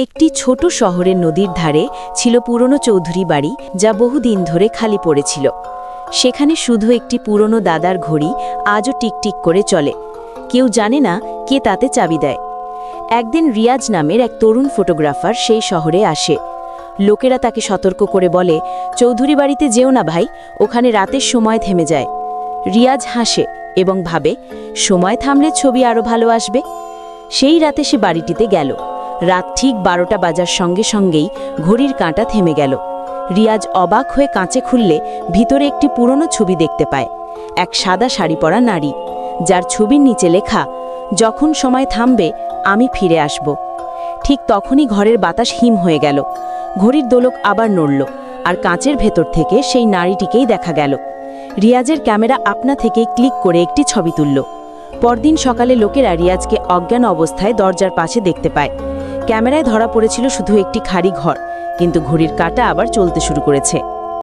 একটি ছোট শহরের নদীর ধারে ছিল পুরনো চৌধুরী বাড়ি, যা বহুদিন ধরে খালি পড়েছিল। সেখানে শুধু একটি পুরনো দাদার ঘড়ি আজও টিকটিক করে চলে। কেউ জানে না কে তাতে চাবি দেয়। একদিন রিয়াজ নামের এক তরুণ ফটোগ্রাফার সেই শহরে আসে। লোকেরা তাকে সতর্ক করে বলে, চৌধুরী বাড়িতে যেও না ভাই, ওখানে রাতের সময় থেমে যায়। রিয়াজ হাসে এবং ভাবে, সময় থামলে ছবি আরও ভালো আসবে। সেই রাতে সে বাড়িটিতে গেল। রাত ঠিক 12টা বাজার সঙ্গে সঙ্গেই ঘড়ির কাঁটা থেমে গেল। রিয়াজ অবাক হয়ে কাঁচে খুললে ভিতরে একটি পুরনো ছবি দেখতে পায়। এক সাদা শাড়ি পরা নারী, যার ছবির নিচে লেখা, যখন সময় থামবে আমি ফিরে আসব। ঠিক তখনই ঘরের বাতাস হিম হয়ে গেল। ঘড়ির দোলক আবার নড়ল, আর কাঁচের ভেতর থেকে সেই নারীটিকেই দেখা গেল। রিয়াজের ক্যামেরা আপনা থেকেই ক্লিক করে একটি ছবি তুলল। পরদিন সকালে লোকেরা রিয়াজকে অজ্ঞান অবস্থায় দরজার পাশে দেখতে পায়। ক্যামেরায় ধরা পড়েছিল শুধু একটি খালি ঘর, কিন্তু ঘড়ির কাঁটা আবার চলতে শুরু করেছে।